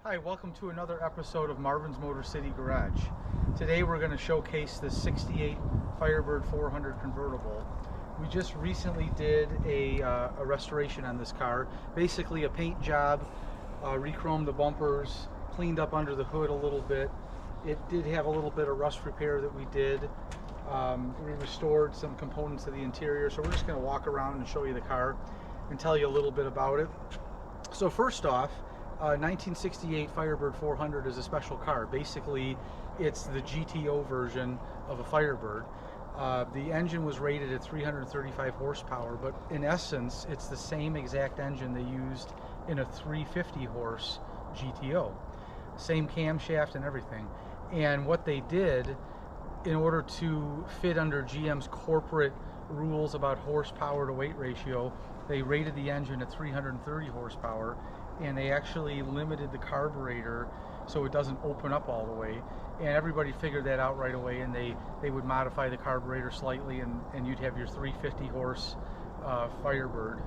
Hi, welcome to another episode of Marvin's Motor City Garage. Today we're going to showcase the 68 Firebird 400 convertible. We just recently did a restoration on this car, basically a paint job, re-chromed the bumpers, cleaned up under the hood a little bit. It did have a little bit of rust repair that we did. We restored some components of the interior, so we're just going to walk around and show you the car and tell you a little bit about it. So first off, 1968 Firebird 400 is a special car. Basically, it's the GTO version of a Firebird. The engine was rated at 335 horsepower, but in essence, it's the same exact engine they used in a 350 horse GTO. Same camshaft and everything. And what they did, in order to fit under GM's corporate rules about horsepower to weight ratio, they rated the engine at 330 horsepower, and they actually limited the carburetor so it doesn't open up all the way. And everybody figured that out right away, and they would modify the carburetor slightly, and you'd have your 350 horse Firebird,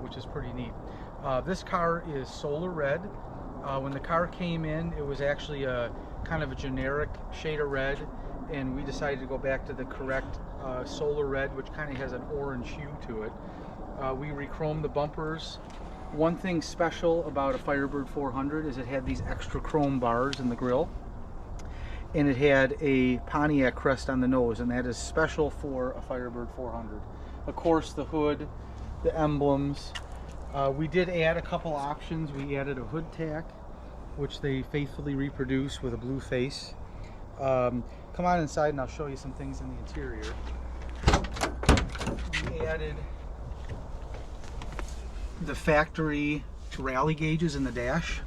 which is pretty neat. This car is solar red. When the car came in, it was actually a kind of a generic shade of red, and we decided to go back to the correct solar red, which kind of has an orange hue to it. We re-chromed the bumpers. One thing special about a Firebird 400 is it had these extra chrome bars in the grille, and it had a Pontiac crest on the nose, and that is special for a Firebird 400. Of course, the hood, the emblems. We did add a couple options. We added a hood tack, which they faithfully reproduce with a blue face. Come on inside and I'll show you some things in the interior. We added the factory rally gauges in the dash,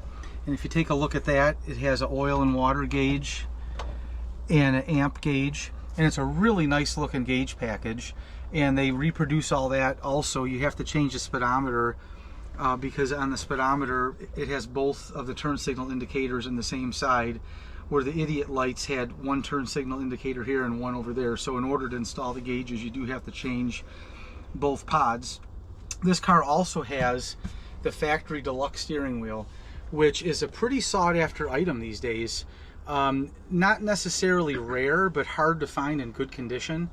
and if you take a look at that, it has an oil and water gauge and an amp gauge, and it's a really nice looking gauge package, and they reproduce all that. Also, you have to change the speedometer because on the speedometer it has both of the turn signal indicators in the same side, where the idiot lights had one turn signal indicator here and one over there. So in order to install the gauges, you do have to change both pods. This car also has the factory deluxe steering wheel, which is a pretty sought after item these days. Not necessarily rare, but hard to find in good condition.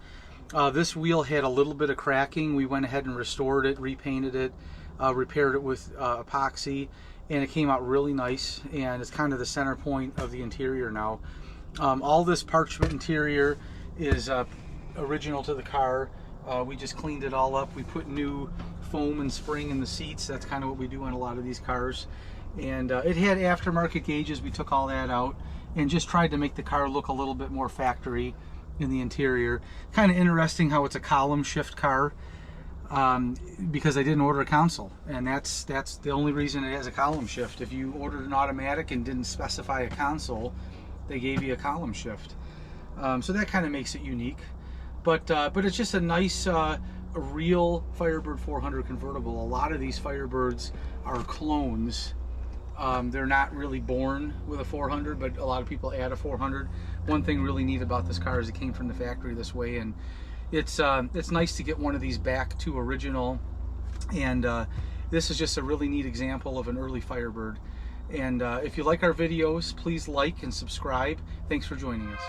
This wheel had a little bit of cracking. We went ahead and restored it, repainted it, repaired it with epoxy, and it came out really nice, and it's kind of the center point of the interior now. All this parchment interior is original to the car. We just cleaned it all up. We put new foam and spring in the seats. That's kind of what we do on a lot of these cars. And it had aftermarket gauges. We took all that out and just tried to make the car look a little bit more factory in the interior. Kind of interesting how it's a column shift car, because I didn't order a console, and that's the only reason it has a column shift. If you ordered an automatic and didn't specify a console, they gave you a column shift. So that kind of makes it unique. But it's just a nice, real Firebird 400 convertible. A lot of these Firebirds are clones. They're not really born with a 400, but a lot of people add a 400. One thing really neat about this car is it came from the factory this way, and it's nice to get one of these back to original. And this is just a really neat example of an early Firebird. And if you like our videos, please like and subscribe. Thanks for joining us.